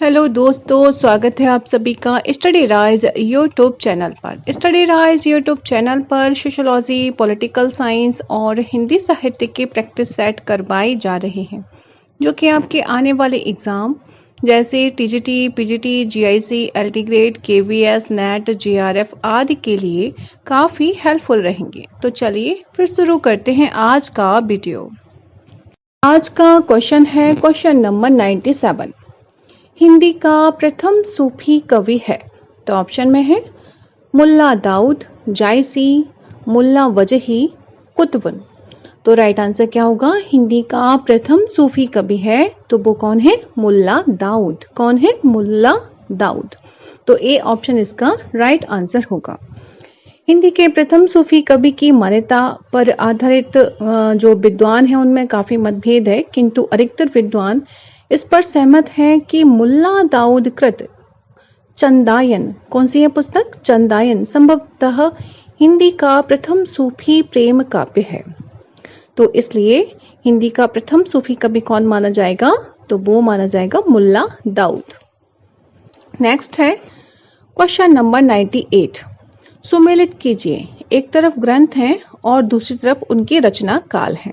Hello दोस्तों, स्वागत है आप सभी का स्टडी राइज यूट्यूब चैनल पर। स्टडी राइज यूट्यूब चैनल पर सोशोलॉजी, पॉलिटिकल साइंस और हिंदी साहित्य की प्रैक्टिस सेट करवाई जा रही है, जो कि आपके आने वाले एग्ज़ाम जैसे TGT, PGT, GIC, LT grade, KVS, net, GRF आदि के लिए काफ़ी हेल्पफुल रहेंगे। तो चलिए फिर शुरू करते हैं आज का वीडियो। आज का क्वेश्चन है क्वेश्चन नंबर 97। हिंदी का प्रथम सूफी कवि है। तो ऑप्शन में है मुल्ला दाऊद, जायसी, मुल्ला वजही, कुतुबुन। तो राइट आंसर क्या होगा? हिंदी का प्रथम सूफी कवि है तो वो कौन है? मुल्ला दाऊद। कौन है? मुल्ला दाऊद। तो ए ऑप्शन इसका राइट आंसर होगा। हिंदी के प्रथम सूफी कवि की मान्यता पर आधारित जो विद्वान है उनमें काफी मतभेद है, किंतु अधिकतर विद्वान इस पर सहमत हैं कि मुल्ला दाऊद कृत चंदायन, कौन सी है पुस्तक? चंदायन, संभवतः हिंदी का प्रथम सूफी प्रेम काव्य है। तो इसलिए हिंदी का प्रथम सूफी कवि कौन माना जाएगा? तो वो माना जाएगा मुल्ला दाऊद। नेक्स्ट है क्वेश्चन नंबर 98। सुमेलित कीजिए, एक तरफ ग्रंथ है और दूसरी तरफ उनकी रचना काल है।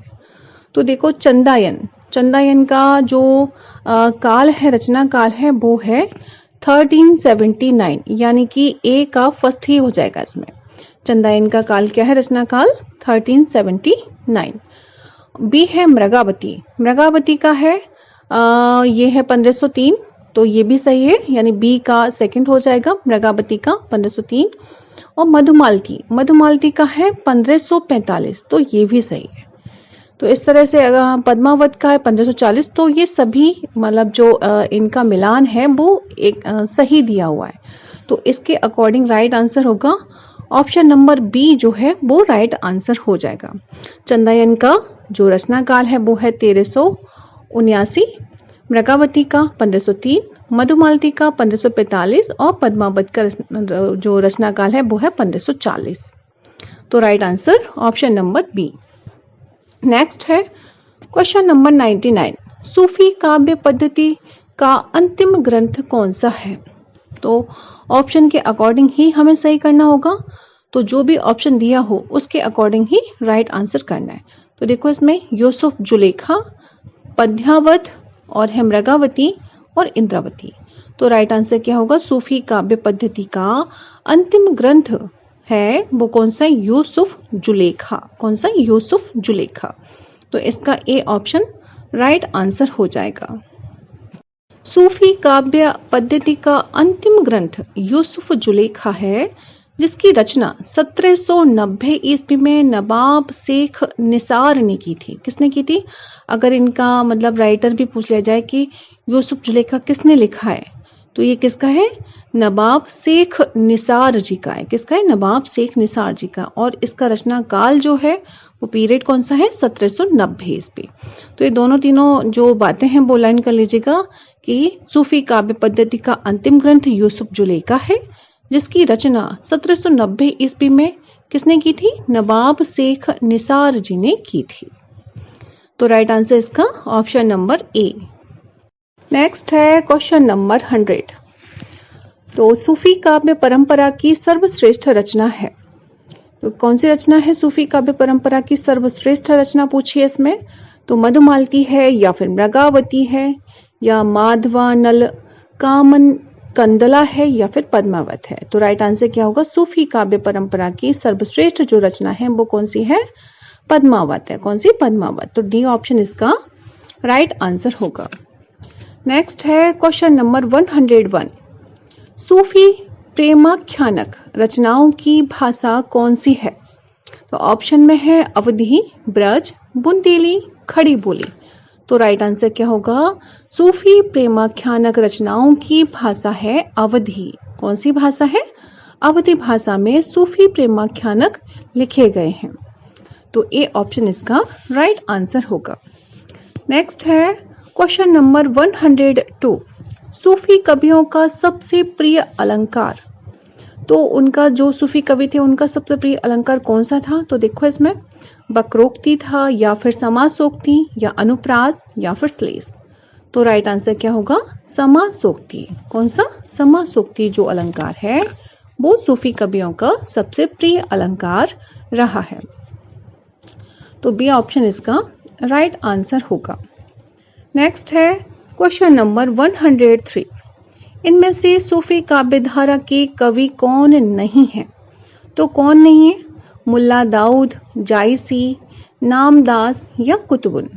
तो देखो चंदायन का जो काल है, रचना काल है, वो है 1379, यानी कि ए का फर्स्ट ही हो जाएगा इसमें। चंदायन का काल क्या है? रचना काल 1379। बी है मृगावती का है ये है 1503, तो ये भी सही है, यानी बी का सेकंड हो जाएगा, मृगावती का 1503। और मधुमालती का है 1545, तो ये भी सही है। तो इस तरह से अगर पद्मावत का है 1540, तो ये सभी मतलब जो इनका मिलान है वो एक सही दिया हुआ है। तो इसके अकॉर्डिंग राइट आंसर होगा ऑप्शन नंबर बी, जो है वो राइट आंसर हो जाएगा। चंदायन का जो रचना काल है वो है 1379, मृगावती का 1503, मधुमालती का 1545 और पद्मावत का जो रचना काल है वो है 1540। तो right answer option number B. Next है क्वेश्चन नंबर 99। सूफी काव्य पद्धति का अंतिम ग्रंथ कौन सा है? तो ऑप्शन के अकॉर्डिंग ही हमें सही करना होगा, तो जो भी ऑप्शन दिया हो उसके अकॉर्डिंग ही राइट आंसर करना है। तो देखो इसमें यूसुफ जुलेखा, पद्यावत और है मृगावती और इंद्रावती। तो राइट आंसर क्या होगा? सूफी काव्य पद्धति का अंतिम ग्रंथ है वो कौन सा? यूसुफ जुलेखा। कौन सा? यूसुफ जुलेखा। तो इसका ए ऑप्शन राइट आंसर हो जाएगा। सूफी काव्य पद्धति का अंतिम ग्रंथ यूसुफ जुलेखा है, जिसकी रचना 1790 ईस्वी में नवाब शेख निसार ने की थी। किसने की थी? अगर इनका मतलब राइटर भी पूछ लिया जाए कि यूसुफ जुलेखा किसने लिखा है, तो ये किसका है? नवाब शेख निसार जी का है। किसका है? नवाब शेख निसार जी का। और इसका रचना काल जो है वो पीरियड कौन सा है? 1790 ईस्वी। तो ये दोनों तीनों जो बातें हैं वो लाइन कर लीजिएगा कि सूफी काव्य पद्धति का अंतिम ग्रंथ यूसुफ जुलेखा है, जिसकी रचना 1790 ईस्वी में किसने की थी? नवाब शेख निसार जी ने की थी। तो राइट आंसर इसका ऑप्शन नंबर ए। नेक्स्ट है क्वेश्चन नंबर 100। तो सूफी काव्य परंपरा की सर्वश्रेष्ठ रचना है। तो कौन सी रचना है सूफी काव्य परंपरा की सर्वश्रेष्ठ रचना पूछिए इसमें? तो मधुमालती है, या फिर मृगावती है, या माधवानल कामन कंदला है, या फिर पद्मावत है। तो राइट आंसर क्या होगा? सूफी काव्य परंपरा की सर्वश्रेष्ठ जो रचना है वो कौन सी है? पद्मावत है। कौन सी? पद्मावत। तो डी ऑप्शन इसका राइट आंसर होगा। नेक्स्ट है क्वेश्चन नंबर 101। सूफी प्रेमाख्यानक रचनाओं की भाषा कौन सी है? तो ऑप्शन में है अवधी, ब्रज, बुंदेली, खड़ी बोली। तो राइट आंसर क्या होगा? सूफी प्रेमाख्यानक रचनाओं की भाषा है अवधी। कौन सी भाषा है? अवधी भाषा में सूफी प्रेमाख्यानक लिखे गए हैं। तो ए ऑप्शन इसका राइट आंसर होगा। नेक्स्ट है क्वेश्चन नंबर 102। सूफी कवियों का सबसे प्रिय अलंकार। तो उनका जो सूफी कवि थे उनका सबसे प्रिय अलंकार कौन सा था? तो देखो इसमें वक्रोक्ति था, या फिर समासोक्ति, या अनुप्रास, या फिर श्लेष। तो राइट आंसर क्या होगा? समासोक्ति। कौन सा? समासोक्ति जो अलंकार है वो सूफी कवियों का सबसे प्रिय अलंकार रहा है। तो बी ऑप्शन इसका राइट आंसर होगा। नेक्स्ट है क्वेश्चन नंबर 103। इनमें से सूफी काव्य धारा के कवि कौन नहीं है? तो कौन नहीं है? मुल्ला दाऊद, जायसी, नामदास या कुतुबुन।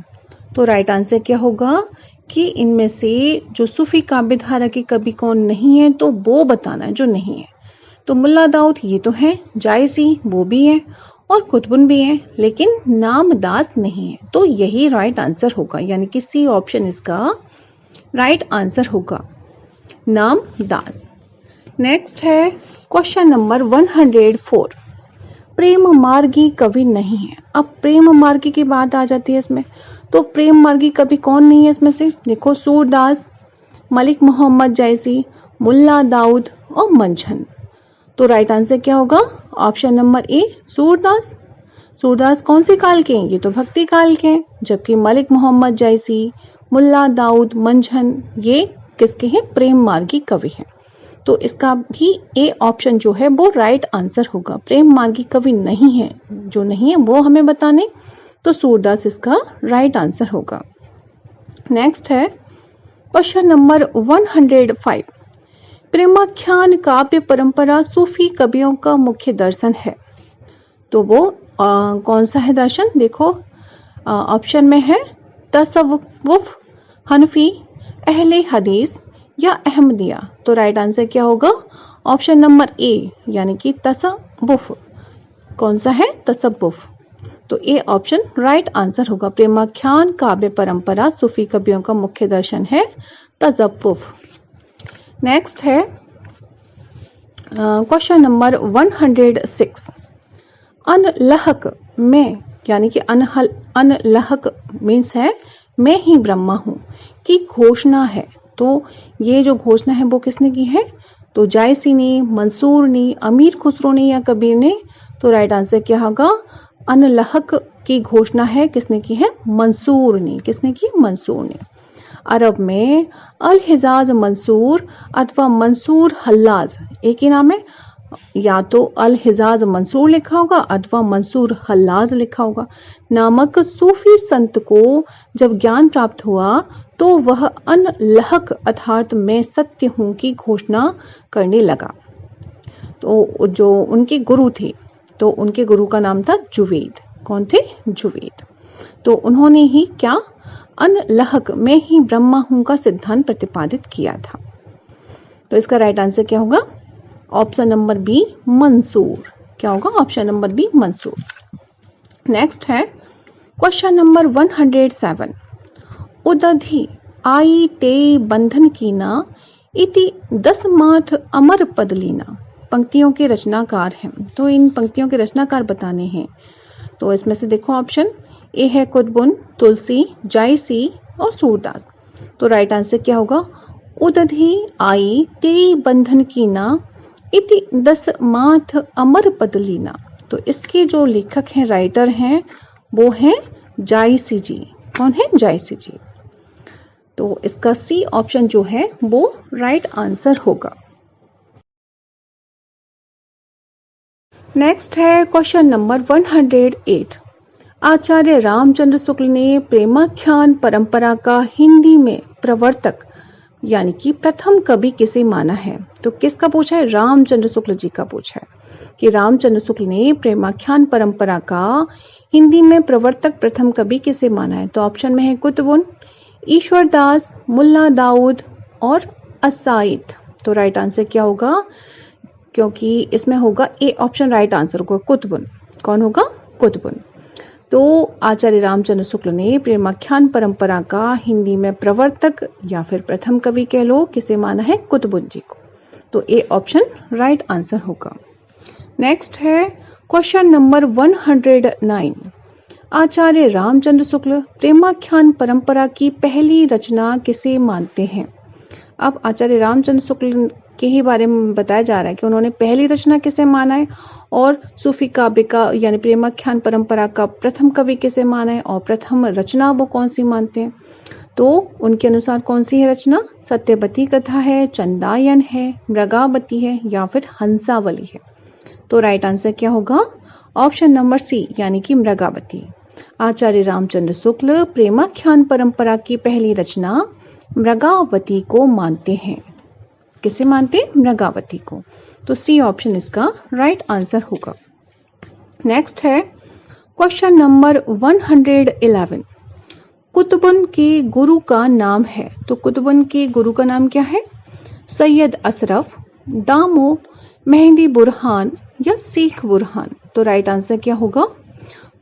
तो राइट आंसर क्या होगा कि इनमें से जो सूफी काव्य धारा के कवि कौन नहीं है तो वो बताना है जो नहीं है। तो मुल्ला दाऊद ये तो है, जायसी वो भी है और कुतुबुन भी है, लेकिन नामदास नहीं है। तो यही राइट आंसर होगा, यानी कि सी ऑप्शन इसका राइट आंसर होगा, नामदास। नेक्स्ट है क्वेश्चन नंबर 104। प्रेम मार्गी कवि नहीं है। अब प्रेम मार्गी की बात आ जाती है इसमें, तो प्रेम मार्गी कवि कौन नहीं है इसमें से? देखो, सूरदास, मलिक मोहम्मद जायसी, मुल्ला दाऊद और मंझन। तो राइट आंसर क्या होगा? ऑप्शन नंबर ए, सूरदास। सूरदास कौन से काल के हैं? ये तो भक्ति काल के हैं, जबकि मलिक मोहम्मद जायसी, मुल्ला दाऊद, मंझन ये किसके हैं? प्रेम मार्गी कवि हैं। तो इसका भी ए ऑप्शन जो है वो राइट आंसर होगा। प्रेम मार्गी कवि नहीं है, जो नहीं है वो हमें बताने, तो सूरदास इसका राइट आंसर होगा। नेक्स्ट है क्वेश्चन नंबर 105। प्रेमाख्यान काव्य परंपरा सूफी कवियों का मुख्य दर्शन है। तो वो कौन सा है दर्शन? देखो, ऑप्शन में है तसव्वुफ, हनफी, अहले हदीस या अहमदिया। तो राइट आंसर क्या होगा? ऑप्शन नंबर ए, यानी कि तसव्वुफ। कौन सा है? तसव्वुफ। तो ए ऑप्शन राइट आंसर होगा। प्रेमाख्यान काव्य परंपरा सूफी कवियों का मुख्य दर्शन है तसव्वुफ। नेक्स्ट है क्वेश्चन नंबर 106। अनलहक में, यानी कि अनलहक मीन्स है मैं ही ब्रह्मा हूं की घोषणा है। तो ये जो घोषणा है वो किसने की है? तो जायसी ने, मंसूर ने, अमीर खुसरो ने या कबीर ने। तो राइट आंसर क्या होगा? अनलहक की घोषणा है किसने की है? मंसूर ने। किसने की? मंसूर ने। अरब में अल हिजाज मंसूर अथवा मंसूर हल्लाज एक ही नाम है, या तो अल हिजाज मंसूर लिखा होगा अथवा मंसूर हल्लाज लिखा होगा। नामक सूफी संत को जब ज्ञान प्राप्त हुआ तो वह अनलहक अर्थात मैं सत्य हूं की घोषणा करने लगा। तो जो उनके गुरु थे, तो उनके गुरु का नाम था जुवैद। कौन थे? जुवैद। तो उन्होंने ही क्या? अनलहक मैं ही ब्रह्मा हूं का सिद्धांत प्रतिपादित किया था। तो इसका राइट आंसर क्या होगा? Option number B, Mansur. क्या होगा? Option number B, Mansur. Next है क्वेश्चन नंबर 107। उदधि आई ते बंधन कीना इति 10 माथ अमर पद लीना। पंक्तियों के रचनाकार हैं, तो इन पंक्तियों के रचनाकार बताने हैं। तो इसमें से देखो, ऑप्शन ए है कुतुबुन, तुलसी, जायसी और सूरदास। तो राइट आंसर क्या होगा? उदधि आई ते बंधन कीना इति 10 माथ अमर पद लीना। तो इसके जो लेखक हैं, राइटर हैं, वो हैं जायसी जी। कौन है? जायसी जी। तो इसका सी ऑप्शन जो है वो राइट आंसर होगा। नेक्स्ट है क्वेश्चन नंबर 108। आचार्य रामचंद्र शुक्ल ने प्रेमाख्यान परंपरा का हिंदी में प्रवर्तक यानी कि प्रथम कवि किसे माना है? तो किसका पूछा है? रामचंद्र शुक्ल जी का पूछा है कि रामचंद्र शुक्ल ने प्रेमाख्यान परंपरा का हिंदी में प्रवर्तक प्रथम कवि किसे माना है? तो ऑप्शन में है कुतुबुन, ईश्वर दास, मुल्ला दाऊद और असाइद। तो राइट आंसर क्या होगा? क्योंकि इसमें होगा ए ऑप्शन राइट आंसर होगा, कुतुबुन। कौन होगा? कुतुबुन। तो आचार्य रामचंद्र शुक्ल ने प्रेमाख्यान परंपरा का हिंदी में प्रवर्तक या फिर प्रथम कवि कह लो किसे माना है? कुतुबुन जी को। तो ए ऑप्शन राइट आंसर होगा। नेक्स्ट है क्वेश्चन नंबर 109। आचार्य रामचंद्र शुक्ल प्रेमाख्यान परंपरा की पहली रचना किसे मानते हैं? अब आचार्य रामचंद्र शुक्ल के ही बारे में बताया जा रहा है कि उन्होंने पहली रचना किसे माना है और सूफी काव्य का यानी प्रेमाख्यान परंपरा का प्रथम कवि किसे माना है और प्रथम रचना वो कौन सी मानते हैं। तो उनके अनुसार कौन सी है रचना? सत्यवती कथा है, चंदायन है, मृगावती है या फिर हंसावली है। तो राइट आंसर क्या होगा? ऑप्शन नंबर सी यानी कि मृगावती। आचार्य रामचंद्र शुक्ल प्रेमाख्यान परंपरा की पहली रचना मृगावती को मानते हैं। किसे मानते हैं? मृगावती को। तो सी ऑप्शन इसका राइट आंसर होगा। नेक्स्ट है क्वेश्चन नंबर 111। कुतुबुन के गुरु का नाम है। तो कुतुबुन के गुरु का नाम क्या है? सैयद अशरफ, दामो, मेहंदी बुरहान या शेख बुरहान। तो राइट आंसर क्या होगा?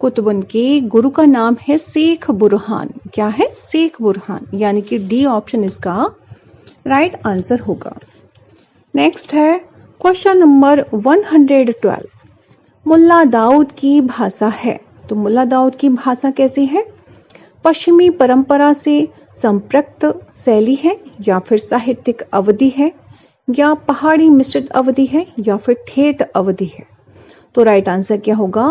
कुतुबुन के गुरु का नाम है शेख बुरहान। क्या है? शेख बुरहान, यानी कि डी ऑप्शन इसका राइट आंसर होगा। नेक्स्ट है क्वेश्चन नंबर 112। मुल्ला दाऊद की भाषा है। तो मुल्ला दाऊद की भाषा कैसी है? पश्चिमी परंपरा से संप्रक्त शैली है या फिर साहित्यिक अवधि है या पहाड़ी मिश्रित अवधि है या फिर ठेठ अवधि है। तो राइट आंसर क्या होगा?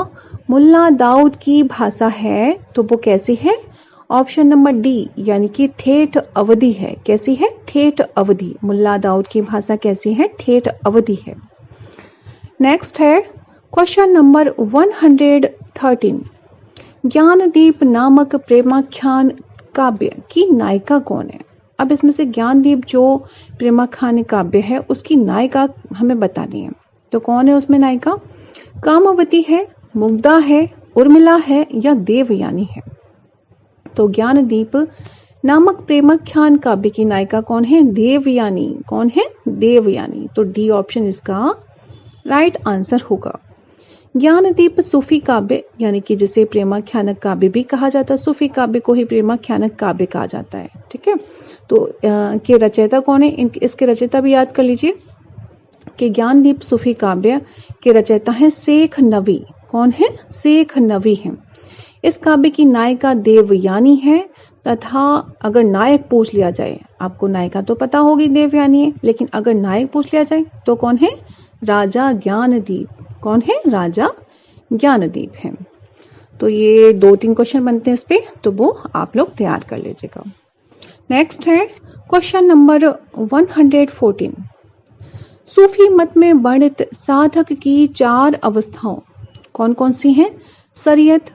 मुल्ला दाऊद की भाषा है तो वो कैसी है? ऑप्शन नंबर डी यानी कि ठेठ अवधि है। कैसी है? ठेठ अवधि। मुल्ला दाऊद की भाषा कैसी है? ठेठ अवधि है। नेक्स्ट है क्वेश्चन नंबर 113। ज्ञानदीप नामक प्रेमाख्यान काव्य की नायिका कौन है? अब इसमें से ज्ञानदीप जो प्रेमाख्यान काव्य है उसकी नायिका हमें बतानी है। तो कौन है उसमें नायिका? कामवती है, मुग्धा है, उर्मिला है या देवयानी है। तो ज्ञानदीप नामक प्रेमाख्यान काव्य की नायिका कौन है? देवयानी। कौन है? देवयानी। तो डी ऑप्शन इसका राइट आंसर होगा। ज्ञानदीप सूफी काव्य यानी कि जिसे प्रेमाख्यानक काव्य भी कहा जाता है, सूफी काव्य को ही प्रेमाख्यानक काव्य कहा जाता है। ठीक है, तो के रचयिता कौन है? इसके रचयिता भी याद कर लीजिए कि ज्ञानदीप सूफी काव्य के रचयिता हैं शेख नवी। कौन है? शेख नवी है। इस काव्य की नायिका देवयानी है तथा अगर नायक पूछ लिया जाए, आपको नायिका तो पता होगी देवयानी है, लेकिन अगर नायक पूछ लिया जाए तो कौन है? राजा ज्ञानदीप। कौन है? राजा ज्ञानदीप है। तो ये 2-3 क्वेश्चन बनते हैं इस पे, तो वो आप लोग तैयार कर लीजिएगा। नेक्स्ट है क्वेश्चन नंबर 114। सूफी मत में वर्णित साधक की 4 अवस्थाओं कौन कौन सी हैं? शरीयत,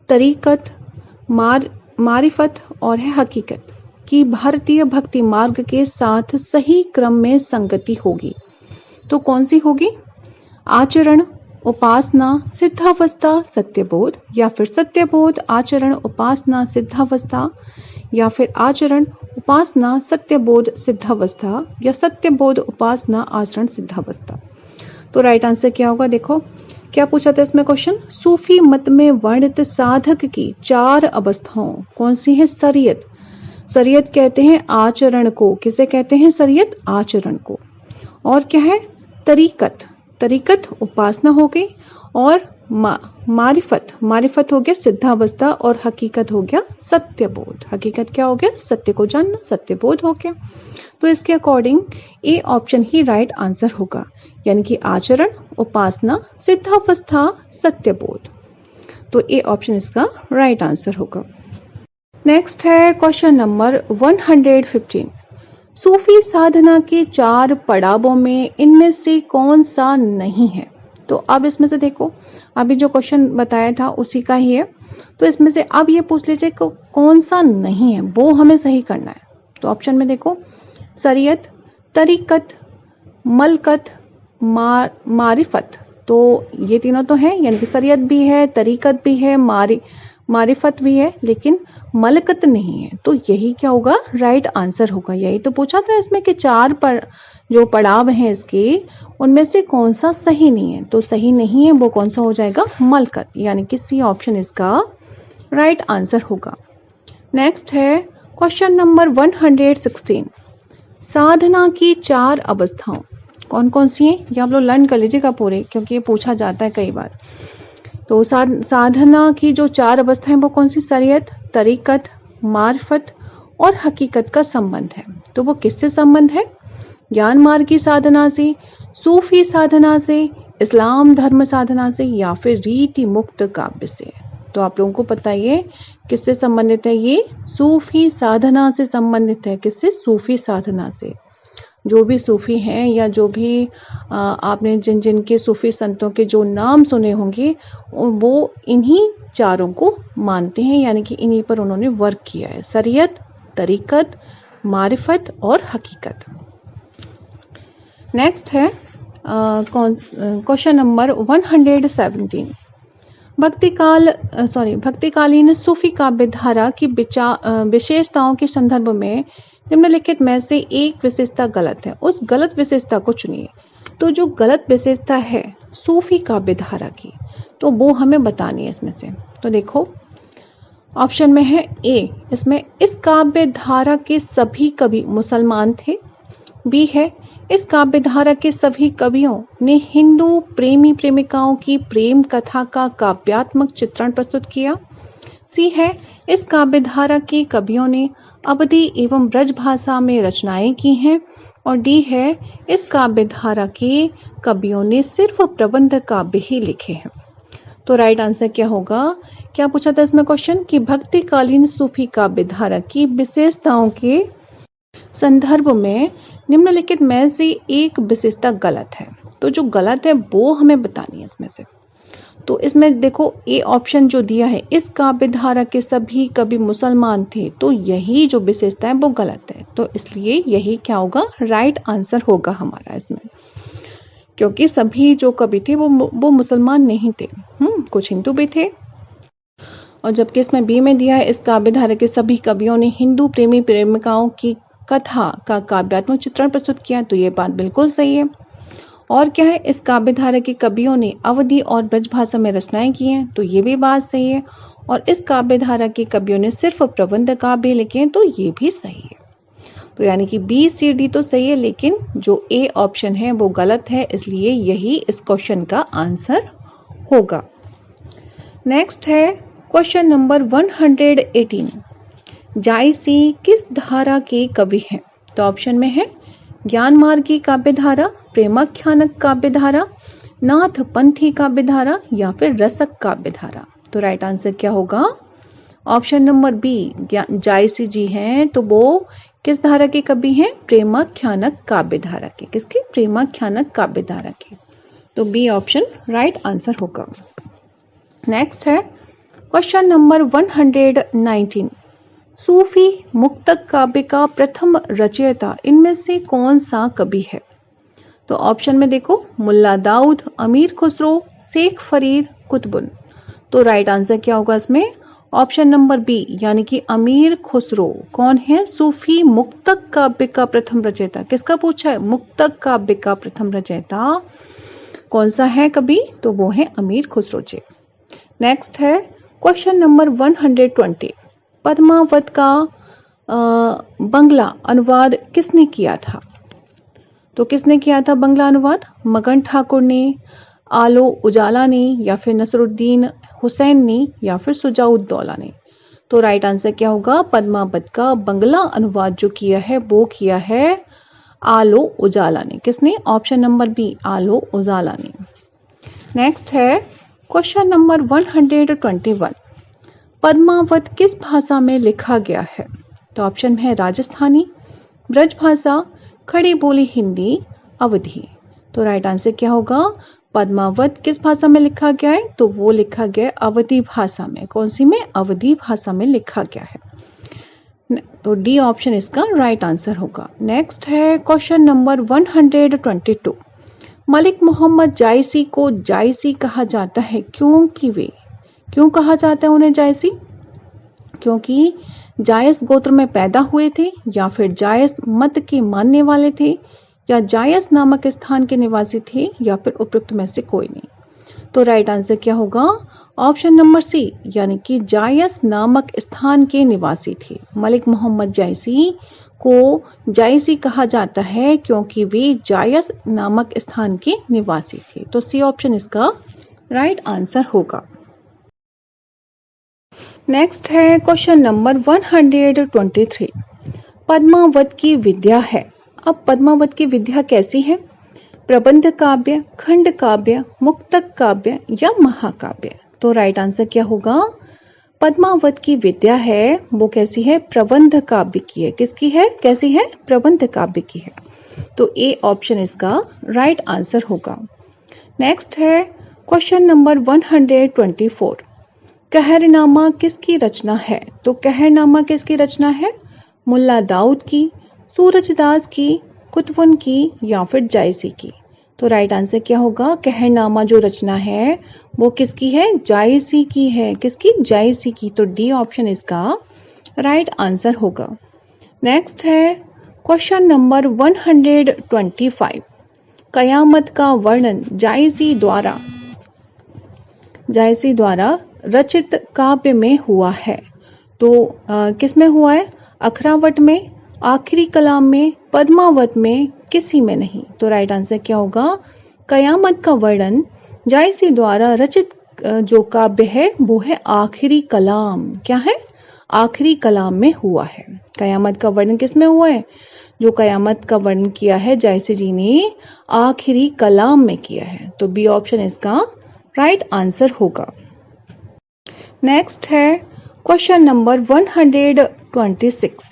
तरीकत, मारिफत और है हकीकत की भारतीय भक्ति मार्ग के साथ सही क्रम में संगति होगी। तो कौन सी होगी? आचरण, उपासना, सिद्धावस्था, सत्यबोध या फिर सत्यबोध, आचरण, उपासना, सिद्धावस्था या फिर आचरण, उपासना, सत्यबोध, सिद्धावस्था या सत्यबोध, उपासना, आचरण, सिद्धावस्था। तो राइट आंसर क्या होगा? देखो क्या पूछा था इसमें क्वेश्चन? सूफी मत में वर्णित साधक की 4 अवस्थाओं कौन सी है? शरीयत। शरीयत कहते हैं आचरण को। किसे कहते हैं? शरीयत, आचरण को। और क्या है? तरीकत। तरीकत उपासना हो गई। और मारिफत, मारिफत हो गया सिद्धावस्था। और हकीकत हो गया सत्यबोध। हकीकत क्या हो गया? सत्य को जानना, सत्यबोध हो गया। तो इसके according A option he right answer होगा, यानी कि आचरण, उपासना, सिद्धावस्था, सत्यबोध। तो ए ऑप्शन इसका राइट आंसर होगा। नेक्स्ट है क्वेश्चन नंबर 115। सूफी साधना के 4 पड़ावों में इनमें से कौन सा नहीं है? तो अब इसमें से देखो, अभी जो क्वेश्चन बताया था उसी का ही है। तो इसमें से अब ये पूछ लीजिए कि कौन सा नहीं है, वो हमें सही करना है। तो ऑप्शन में देखो, शरीयत, तरीकत, मलकत, मारिफत। तो ये तीनों तो है, यानी कि शरीयत भी है, तरीकत भी है, मारिफत भी है, लेकिन मलकत नहीं है। तो यही क्या होगा? राइट आंसर होगा। यही तो पूछा था इसमें कि 4 जो पड़ाव हैं इसके, उनमें से कौन सा सही नहीं है। तो सही नहीं है वो कौन सा हो जाएगा? मलकत, यानी कि सी ऑप्शन इसका राइट आंसर होगा। नेक्स्ट है क्वेश्चन नंबर 116। साधना की 4 अवस्थाओं कौन कौन सी हैं? ये आप लोग लर्न कर लीजिएगा पूरे, क्योंकि ये पूछा जाता है कई बार। तो साधना की जो 4 अवस्थाएं वो कौन सी? शरीयत, तरीकत, मार्फत और हकीकत का संबंध है। तो वो किससे संबंध है? ज्ञान मार्ग की साधना से, सूफी साधना से, इस्लाम धर्म साधना से या फिर रीति मुक्त काव्य से। तो आप लोगों को पता है ये किससे संबंधित है, ये सूफी साधना से संबंधित है। किससे? सूफी साधना से। जो भी सूफी हैं या जो भी आपने जिन जिन के सूफी संतों के जो नाम सुने होंगे वो इन्हीं चारों को मानते हैं, यानी कि इन्हीं पर उन्होंने वर्क किया है। शरीयत, तरीकत, मारिफत और हकीकत। नेक्स्ट है क्वेश्चन नंबर 117। भक्तिकालीन सूफी काव्य धारा की विशेषताओं के संदर्भ में निम्नलिखित में से एक विशेषता गलत है। उस गलत विशेषता को चुनिए। तो जो गलत विशेषता है सूफी काव्य धारा की, तो वो हमें बतानी है इसमें से। तो देखो ऑप्शन में है ए, इसमें इस काव्य धारा के सभी कवि मुसलमान थे। बी है, इस काव्य धारा के सभी कवियों ने हिंदू प्रेमी प्रेमिकाओं की प्रेम कथा का काव्यात्मक चित्रण प्रस्तुत किया। सी है, इस काव्य धारा के कवियों ने अवधी एवं ब्रज भाषा में रचनाएं की हैं। और डी है, इस काव्य धारा के कवियों ने सिर्फ प्रबंध काव्य ही लिखे हैं। तो राइट आंसर क्या होगा? क्या पूछा था इसमें क्वेश्चन कि भक्तिकालीन सूफी काव्य धारा की विशेषताओं के संदर्भ में निम्नलिखित में से एक विशेषता गलत है। तो जो गलत है वो हमें बतानी है इसमें से। तो इसमें देखो ए ऑप्शन जो दिया है, इस काव्य धारा के सभी कवि मुसलमान थे, तो यही जो विशेषता है वो गलत है। तो इसलिए यही क्या होगा? राइट आंसर होगा हमारा इसमें, क्योंकि सभी जो कवि थे वो मुसलमान नहीं थे, कुछ हिंदू भी थे। और जबकि इसमें बी में दिया है, इस काव्य धारा के सभी कवियों ने हिंदू प्रेमी प्रेमिकाओं की कथा का काव्यात्मक चित्रण प्रस्तुत किया, तो ये बात बिल्कुल सही है। और क्या है, इस काव्य धारा के कवियों ने अवधी और ब्रज भाषा में रचनाएं की हैं, तो ये भी बात सही है। और इस काव्य धारा के कवियों ने सिर्फ प्रबंध काव्य लिखे हैं, तो ये भी सही है। तो यानी कि बी सी डी तो सही है, लेकिन जो ए ऑप्शन है वो गलत है, इसलिए यही इस क्वेश्चन का आंसर होगा। नेक्स्ट है क्वेश्चन नंबर 118। जायसी किस धारा के कवि हैं? तो ऑप्शन में है ज्ञान मार्गी काव्य धारा, प्रेमाख्यानक काव्य धारा, नाथ पंथी काव्य धारा या फिर रसक काव्य धारा। तो राइट आंसर क्या होगा? ऑप्शन नंबर बी, जायसी जी हैं तो वो किस धारा के कवि हैं? प्रेमाख्यानक काव्य धारा के। किसके? प्रेमाख्यानक काव्य धारा के। तो बी ऑप्शन राइट आंसर होगा। नेक्स्ट है क्वेश्चन नंबर 119। सूफी मुक्तक काव्य का प्रथम रचयिता इनमें से कौन सा कवि है? तो ऑप्शन में देखो, मुल्ला दाऊद, अमीर खुसरो, शेख फरीद, कुतुबुन। तो राइट आंसर क्या होगा इसमें? ऑप्शन नंबर बी, यानी कि अमीर खुसरो। कौन है? सूफी मुक्तक काव्य का प्रथम रचयिता। किसका पूछा है? मुक्तक काव्य का प्रथम रचयिता कौन सा है कवि? तो वो है अमीर खुसरो जी। नेक्स्ट है क्वेश्चन नंबर 120। पद्मावत का बंगला अनुवाद किसने किया था? तो किसने किया था बंगला अनुवाद? मगन ठाकुर ने, आलो उजाला ने, या फिर नसरुद्दीन हुसैन ने, या फिर सुजाउद्दौला ने। तो राइट आंसर क्या होगा? पद्मावत का बंगला अनुवाद जो किया है वो किया है आलो उजाला ने। किसने? ऑप्शन नंबर बी, आलो उजाला ने। नेक्स्ट है क्वेश्चन नंबर 121। पद्मावत किस भाषा में लिखा गया है? तो ऑप्शन में है राजस्थानी, ब्रज भाषा, खड़ी बोली हिंदी, अवधी। तो राइट आंसर क्या होगा? पद्मावत किस भाषा में लिखा गया है? तो वो लिखा गया अवधी भाषा में। कौन सी में? अवधी भाषा में लिखा गया है। तो डी ऑप्शन इसका राइट आंसर होगा। नेक्स्ट है क्वेश्चन नंबर 122। मलिक मोहम्मद जायसी को जायसी कहा जाता है क्यों कहा जाता है उन्हें जायसी? क्योंकि जायस गोत्र में पैदा हुए थे, या फिर जायस मत के मानने वाले थे, या जायस नामक स्थान के निवासी थे, या फिर उपयुक्त में से कोई नहीं। तो राइट आंसर क्या होगा? ऑप्शन नंबर सी, यानी कि जायस नामक स्थान के निवासी थे। मलिक मोहम्मद जायसी को जायसी कहा जाता है क्योंकि वे जायस नामक स्थान के निवासी थे। तो सी ऑप्शन इसका राइट आंसर होगा। नेक्स्ट है क्वेश्चन नंबर 123। पद्मावत की विद्या है। अब पद्मावत की विद्या कैसी है? प्रबंध काव्य, खंड काव्य, मुक्तक काव्य या महाकाव्य। तो राइट आंसर क्या होगा? पद्मावत की विद्या है वो कैसी है? प्रबंध काव्य की है। किसकी है? कैसी है? प्रबंध काव्य की है। तो ए ऑप्शन इसका राइट आंसर होगा। नेक्स्ट है क्वेश्चन नंबर 124। कहरनामा किसकी रचना है? तो कहरनामा किसकी रचना है? मुल्ला दाऊद की, सूरजदास की, कुतुबुन की या फिर जायसी की? तो राइट आंसर क्या होगा? कहरनामा जो रचना है वो किसकी है? जायसी की है। किसकी? जायसी की। तो डी ऑप्शन इसका राइट आंसर होगा। नेक्स्ट है क्वेश्चन नंबर 125। कयामत का वर्णन जायसी द्वारा रचित काव्य में हुआ है। तो किस में हुआ है? अखरावट में, आखिरी कलाम में, पद्मावत में, किसी में नहीं। तो राइट आंसर क्या होगा? कयामत का वर्णन जायसी द्वारा रचित जो काव्य है वो है आखिरी कलाम। क्या है? आखिरी कलाम में हुआ है। कयामत का वर्णन किस में हुआ है? जो कयामत का वर्णन किया है जायसी जी ने आखिरी कलाम में किया है। तो बी ऑप्शन इसका राइट आंसर होगा। नेक्स्ट है क्वेश्चन नंबर 126।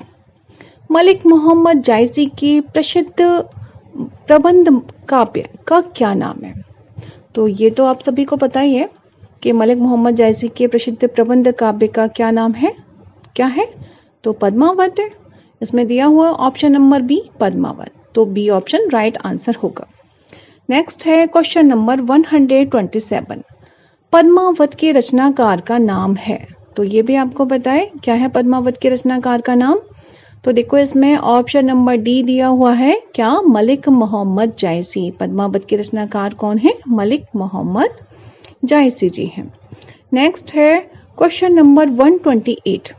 मलिक मोहम्मद जायसी की प्रसिद्ध प्रबंध काव्य का क्या नाम है? तो ये तो आप सभी को पता ही है कि मलिक मोहम्मद जायसी के प्रसिद्ध प्रबंध काव्य का क्या नाम है? क्या है? तो पद्मावत है। इसमें दिया हुआ ऑप्शन नंबर बी पद्मावत। तो बी ऑप्शन राइट आंसर होगा। नेक्स्ट है क्वेश्चन नंबर 127। पद्मावत के रचनाकार का नाम है। तो ये भी आपको पता है क्या है पद्मावत के रचनाकार का नाम? तो देखो इसमें ऑप्शन नंबर डी दिया हुआ है। क्या? मलिक मोहम्मद जायसी। पद्मावत के रचनाकार कौन है? मलिक मोहम्मद जायसी जी हैं। नेक्स्ट है क्वेश्चन नंबर 128।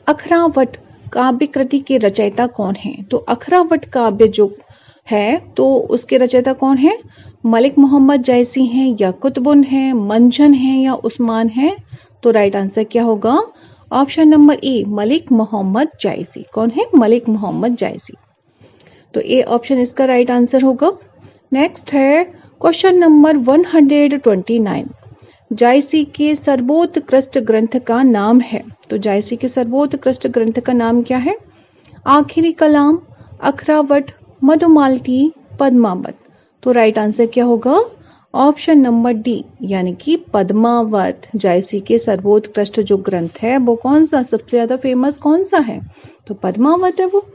अखरावट काव्य कृति के रचयिता कौन है? तो अखरावट काव्य जो है तो उसके रचयिता कौन है? मलिक मोहम्मद जायसी हैं या कुतुबुन हैं, मंजन हैं या उस्मान हैं? तो राइट आंसर क्या होगा? Option number A Malik Muhammad Jayasi. कौन है? मलिक मोहम्मद जायसी। तो ए ऑप्शन इसका राइट आंसर होगा। नेक्स्ट है क्वेश्चन नंबर 129। जायसी के सर्वोत्कृष्ट ग्रंथ का नाम है। तो जायसी के सर्वोत्कृष्ट ग्रंथ का नाम क्या है? आखिरी कलाम, अखरावट, मधुमालती, पद्मावत। तो राइट आंसर क्या होगा? ऑप्शन नंबर डी यानी कि पद्मावत। जायसी के सर्वोत्कृष्ट जो ग्रंथ है वो कौन सा? सबसे ज्यादा फेमस कौन सा है? तो पद्मावत है वो।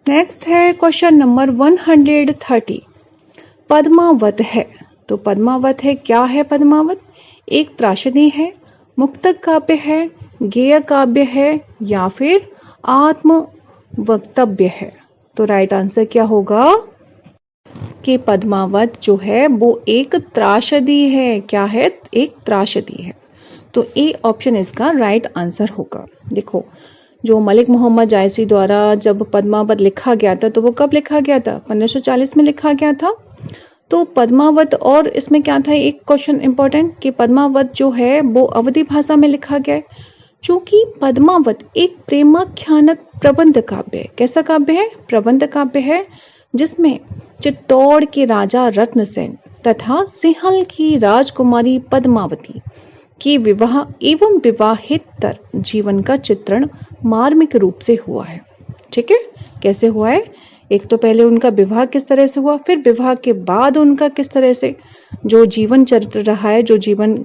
नेक्स्ट है क्वेश्चन नंबर 130। पद्मावत है। तो पद्मावत है क्या है? पद्मावत एक त्रासदी है, मुक्तक काव्य है, गेय काव्य है या फिर आत्म वक्तव्य है? तो राइट आंसर क्या होगा कि पद्मावत जो है वो एक त्रासदी है। क्या है? एक त्रासदी है। तो ए ऑप्शन इसका राइट आंसर होगा। देखो जो मलिक मोहम्मद जायसी द्वारा जब पद्मावत लिखा गया था तो वो कब लिखा गया था? 1540 में लिखा गया था। तो पद्मावत और इसमें क्या था? एक क्वेश्चन इंपॉर्टेंट कि पद्मावत जो है वो अवधी भाषा में लिखा गया है। चूंकि पद्मावत एक प्रेमाख्यानक प्रबंध काव्य है। कैसा काव्य है? प्रबंध काव्य है जिसमें चित्तौड़ के राजा रत्नसेन तथा सिंहल की राजकुमारी पद्मावती के विवाह एवं विवाहेतर जीवन का चित्रण मार्मिक रूप से हुआ है। ठीक है? कैसे हुआ है? एक तो पहले उनका विवाह किस तरह से हुआ, फिर विवाह के बाद उनका किस तरह से जो जीवन चरित्र रहा है, जो जीवन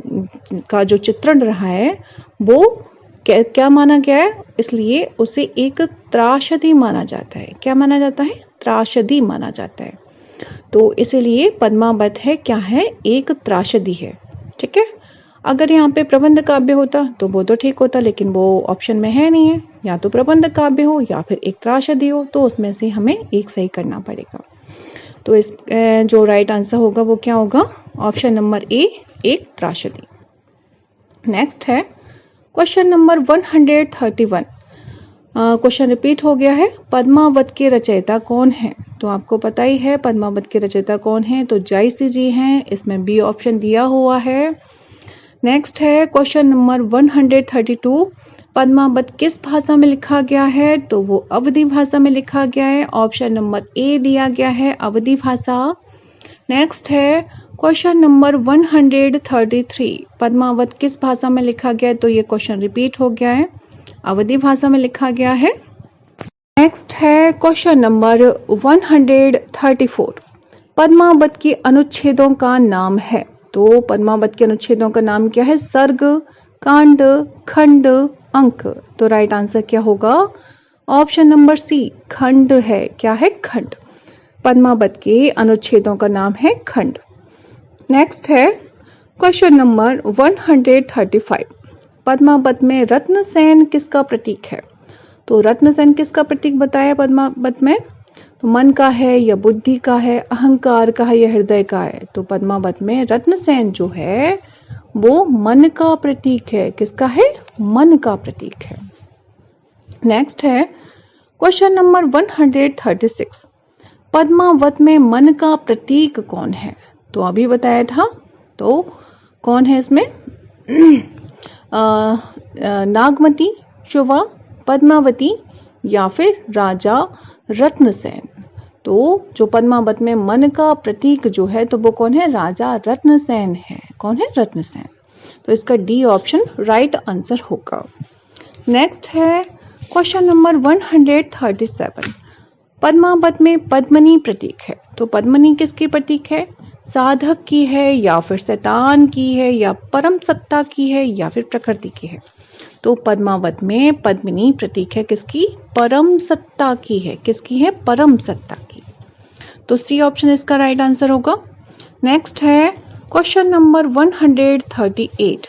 का जो चित्रण रहा है वो क्या माना गया है? इसलिए उसे एक त्रासदी माना जाता है। क्या माना जाता है? त्रासदी माना जाता है। तो इसीलिए पद्मावत है क्या है? एक त्रासदी है। ठीक है? अगर यहाँ पे प्रबंध काव्य होता तो वो तो ठीक होता, लेकिन वो ऑप्शन में है नहीं है। या तो प्रबंध काव्य हो या फिर एक त्रासदी हो, तो उसमें से हमें एक सही करना पड़ेगा। तो इस जो राइट आंसर होगा वो क्या होगा? ऑप्शन नंबर ए एक त्रासदी। नेक्स्ट है क्वेश्चन नंबर 131। क्वेश्चन रिपीट हो गया है। पद्मावत के रचयिता कौन है? तो आपको पता ही है पद्मावत के रचयिता कौन है। तो जायसी जी हैं। इसमें बी ऑप्शन दिया हुआ है। नेक्स्ट है क्वेश्चन नंबर 132। पद्मावत किस भाषा में लिखा गया है? तो वो अवधी भाषा में लिखा गया है। ऑप्शन नंबर ए दिया गया है, अवधी भाषा। नेक्स्ट है क्वेश्चन नंबर 133 पद्मावत किस भाषा में लिखा गया है? तो ये क्वेश्चन रिपीट हो गया है, अवधी भाषा में लिखा गया है। नेक्स्ट है क्वेश्चन नंबर 134 पद्मावत के अनुच्छेदों का नाम है। तो पद्मावत के अनुच्छेदों का नाम क्या है? सर्ग, कांड, खंड, अंक। तो राइट आंसर क्या होगा? ऑप्शन नंबर सी, खंड है। क्या है? खंड। पद्मावत के अनुच्छेदों का नाम है खंड। नेक्स्ट है क्वेश्चन नंबर 135 पद्मावत में रत्नसेन किसका प्रतीक है? तो रत्नसेन किसका प्रतीक बताया पद्मावत में? तो मन का है या बुद्धि का है, अहंकार का है या हृदय का है? तो पद्मावत में रत्नसेन जो है वो मन का प्रतीक है। किसका है? मन का प्रतीक है। नेक्स्ट है क्वेश्चन नंबर 136 पद्मावत में मन का प्रतीक कौन है? तो अभी बताया था, तो कौन है इसमें? नागमती, शुवा, पद्मावती या फिर राजा रत्नसेन। तो जो पद्मावत में मन का प्रतीक जो है तो वो कौन है? राजा रत्नसेन है। कौन है? रत्नसेन। तो इसका डी ऑप्शन राइट आंसर होगा। नेक्स्ट है क्वेश्चन नंबर 137 पद्मावत में पद्मिनी प्रतीक है। तो पद्मिनी किसकी प्रतीक है? साधक की है या फिर शैतान की है या परम सत्ता की है या फिर प्रकृति की है? तो पद्मावत में पद्मिनी प्रतीक है किसकी? परम सत्ता की है। किसकी है? परम सत्ता की। तो सी ऑप्शन इसका राइट आंसर होगा। नेक्स्ट है क्वेश्चन नंबर 138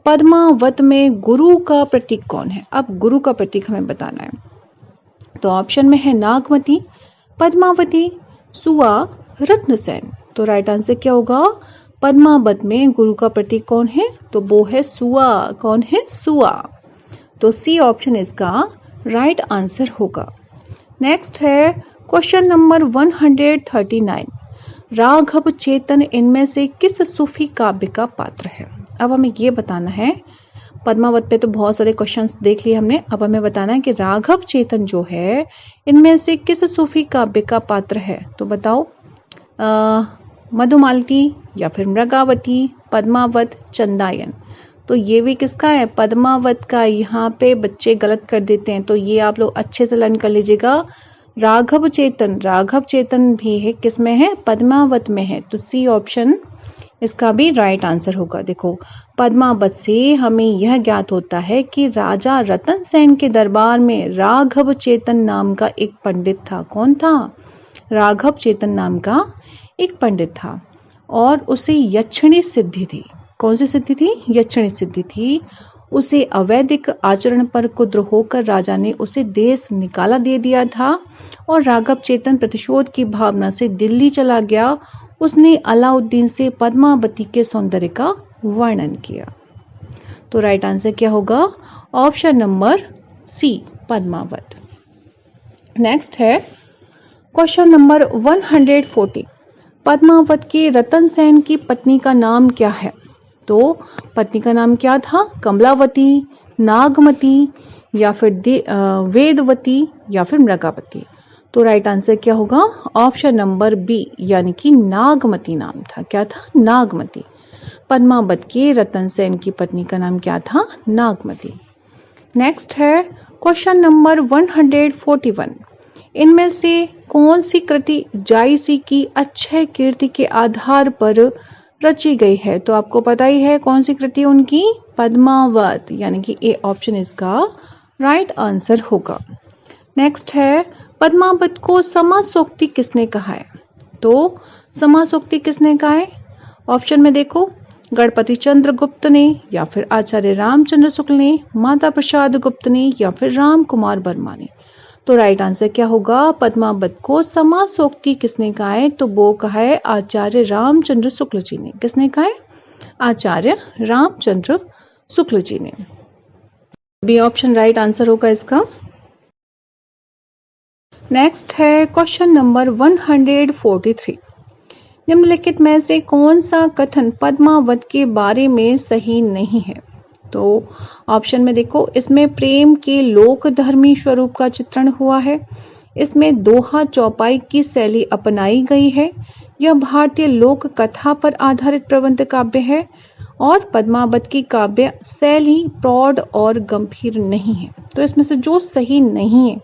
पद्मावत में गुरु का प्रतीक कौन है? अब गुरु का प्रतीक हमें बताना है। तो ऑप्शन में है नागमती, पद्मावती, सुआ, रत्नसेन। तो राइट आंसर क्या होगा? पद्मावत में गुरु का प्रतीक कौन है? तो वो है सुआ। कौन है? सुआ। तो सी ऑप्शन इसका राइट आंसर होगा। नेक्स्ट है क्वेश्चन नंबर 139 राघव चेतन इनमें से किस सूफी काव्य का पात्र है? अब हमें ये बताना है, पद्मावत पे तो बहुत सारे क्वेश्चंस देख लिए हमने, अब हमें बताना है कि राघव चेतन जो है इनमें से किस सूफी काव्य का पात्र है? तो बताओ, मधुमालती या फिर मृगावती, पद्मावत, चंदायन। तो ये भी किसका है? पद्मावत का। यहाँ पे बच्चे गलत कर देते हैं, तो ये आप लोग अच्छे से लर्न कर लीजिएगा। राघव चेतन भी है, किसमें है? पद्मावत में है। तो सी ऑप्शन इसका भी राइट आंसर होगा। देखो, पद्मावत से हमें यह ज्ञात होता है कि राजा रतन सेन के दरबार में राघव चेतन नाम का एक पंडित था। कौन था? राघव चेतन नाम का एक पंडित था और उसे यक्षिणी सिद्धि थी। कौन सी सिद्धि थी? यक्षिणी सिद्धि थी। उसे अवैधिक आचरण पर क्रुद्ध होकर राजा ने उसे देश निकाला दे दिया था और राघव चेतन प्रतिशोध की भावना से दिल्ली चला गया। उसने अलाउद्दीन से पद्मावती के सौंदर्य का वर्णन किया। तो राइट आंसर क्या होगा? Option number C, Padmavat. Next है क्वेश्चन नंबर 140 पद्मावत के रतन सेन की पत्नी का नाम क्या है? तो पत्नी का नाम क्या था? कमलावती, नागमती या फिर वेदवती या फिर मृगावती। तो राइट आंसर क्या होगा? ऑप्शन नंबर बी, यानी कि नागमती नाम था। क्या था? नागमती। पद्मावत के रतन सेन की पत्नी का नाम क्या था? नागमती। नेक्स्ट है क्वेश्चन नंबर 141 इनमें से कौन सी कृति जायसी की अक्षय कीर्ति के आधार पर रची गई है? तो आपको पता ही है कौन सी कृति उनकी? पद्मावत, यानी कि ए ऑप्शन इसका राइट आंसर होगा। नेक्स्ट है पद्मावत को समासोक्ति किसने कहा है? तो समासोक्ति किसने कहा है? ऑप्शन में देखो, गणपति चंद्र गुप्त ने या फिर आचार्य रामचंद्र शुक्ल ने, माता प्रसाद गुप्त ने या फिर राम कुमार वर्मा ने। तो राइट आंसर क्या होगा? पद्मावत को समासोक्ति किसने कहा है? तो वो कहा है आचार्य रामचंद्र शुक्ल जी ने। किसने कहा है? आचार्य रामचंद्र शुक्ल जी ने। बी ऑप्शन राइट आंसर होगा इसका। नेक्स्ट है क्वेश्चन नंबर 143 निम्नलिखित में से कौन सा कथन पद्मावत के बारे में सही नहीं है? तो ऑप्शन में देखो, इसमें प्रेम के लोक धर्मी स्वरूप का चित्रण हुआ है, इसमें दोहा चौपाई की शैली अपनाई गई है यह भारतीय लोक कथा पर आधारित प्रबंध काव्य है और पद्मावत की काव्य शैली प्रौढ़ और गंभीर नहीं है। तो इसमें से जो सही नहीं है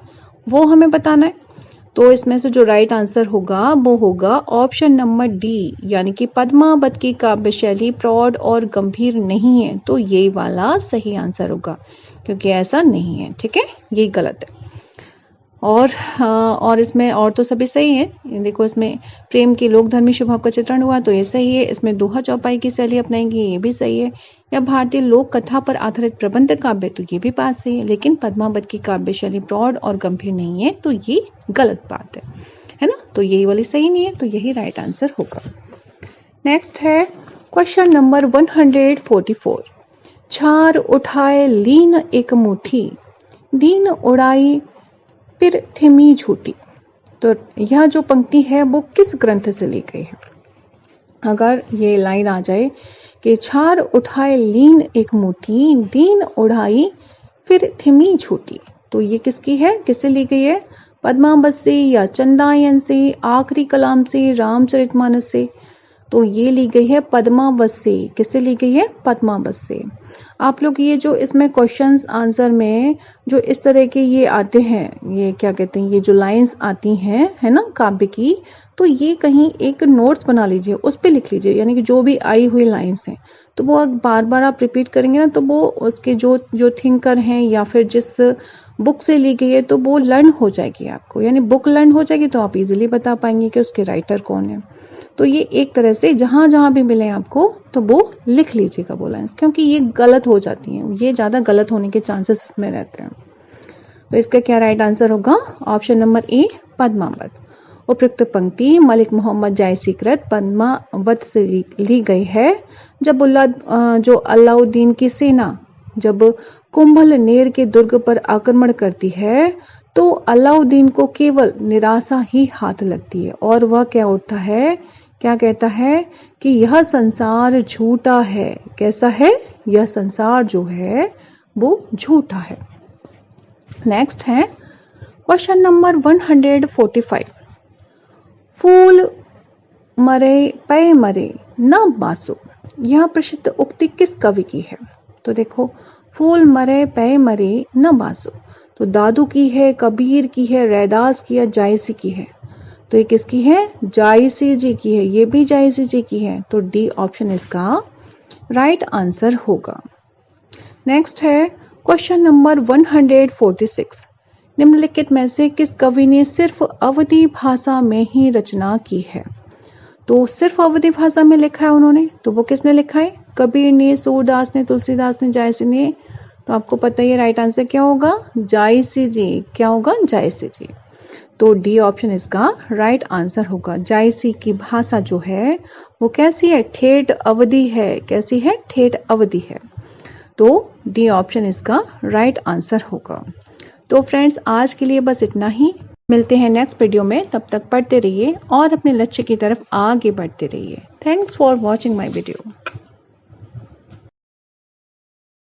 वो हमें बताना है। तो इसमें से जो राइट आंसर होगा वो होगा ऑप्शन नंबर डी, यानी कि पद्मावत की काव्य शैली प्रौढ़ और गंभीर नहीं है। तो ये वाला सही आंसर होगा, क्योंकि ऐसा नहीं है। ठीक है, ये गलत है। और इसमें और तो सभी सही है। देखो, इसमें प्रेम की लोकधर्मी स्वभाव का चित्रण हुआ तो ये सही है। इसमें दोहा चौपाई की शैली अपनाएंगी, ये भी सही है। या भारतीय लोक कथा पर आधारित प्रबंध काव्य, तो ये भी पास सही है। लेकिन पद्मावत की काव्य शैली प्रौढ़ और गंभीर नहीं है, तो ये गलत बात है ना। तो यही वाली सही नहीं है, तो यही राइट आंसर होगा। नेक्स्ट है क्वेश्चन नंबर 144। छार उठाए लीन एक मुट्ठी, दीन उड़ाई फिर थिमी झूठी। तो यह जो पंक्ति है वो किस ग्रंथ से ली गई है? अगर ये लाइन आ जाए कि छार उठाए लीन एक मुट्ठी, दीन उड़ाई फिर थिमी झूठी, तो ये किसकी है, किससे ली गई है? पद्मावत से या चंदायन से, आखिरी कलाम से, रामचरितमानस से? तो ये ली गई है पद्मावत से। किससे ली गई है? पद्मावत से। आप लोग ये जो इसमें क्वेश्चंस आंसर में जो इस तरह के ये आते हैं, ये क्या कहते हैं, ये जो लाइंस आती हैं है ना काव्य की, तो ये कहीं एक नोट्स बना लीजिए, उस पे लिख लीजिए। यानी कि जो भी आई हुई लाइंस हैं तो वो बार बार आप रिपीट करेंगे ना, तो वो उसके जो थिंकर हैं या फिर जिस बुक से ली गई है तो वो लर्न हो जाएगी आपको। यानी बुक लर्न हो जाएगी तो आप इजीली बता पाएंगे कि उसके राइटर कौन है। तो ये एक तरह से जहां जहां भी मिले आपको तो वो लिख लीजिएगा वो लाइंस, क्योंकि ये गलत हो जाती हैं, ये ज्यादा गलत होने के चांसेस इसमें रहते हैं। तो इसका क्या राइट आंसर होगा? Option number A, Padmavat. उपयुक्त पंक्ति मलिक मोहम्मद जायसी कृत पद्मावत से ली गई है। जब जो अलाउद्दीन की सेना जब कुंभल नेर के दुर्ग पर आक्रमण करती है तो अलाउद्दीन को केवल निराशा ही हाथ लगती है और वह क्या उठता है, क्या कहता है कि यह संसार झूठा है। कैसा है? यह संसार जो है वो झूठा है। नेक्स्ट है क्वेश्चन नंबर 145। फूल मरे पै मरे न बासो, यह प्रसिद्ध उक्ति किस कवि की है? तो देखो, फूल मरे पै मरे न बासो, तो दादू की है, कबीर की है, रैदास की है, जायसी की है। तो ये किसकी है? जायसी जी की है। ये भी जायसी जी की है। तो डी ऑप्शन इसका राइट आंसर होगा। नेक्स्ट है क्वेश्चन नंबर 146। निम्नलिखित में से किस कवि ने सिर्फ अवधी भाषा में ही रचना की है? तो सिर्फ अवधी भाषा में लिखा है उन्होंने, तो वो किसने लिखा है? कबीर ने, सूरदास ने, तुलसीदास ने, जायसी ने। तो आपको पता है राइट आंसर क्या होगा? जायसी जी। क्या होगा? जायसी जी। तो डी ऑप्शन इसका राइट आंसर होगा। जायसी की भाषा जो है वो कैसी है? ठेठ अवधी है। कैसी है? ठेठ अवधी है। तो डी ऑप्शन इसका राइट आंसर होगा। तो फ्रेंड्स, आज के लिए बस इतना ही। मिलते हैं नेक्स्ट वीडियो में। तब तक पढ़ते रहिए और अपने लक्ष्य की तरफ आगे बढ़ते रहिए। Thanks for watching my video.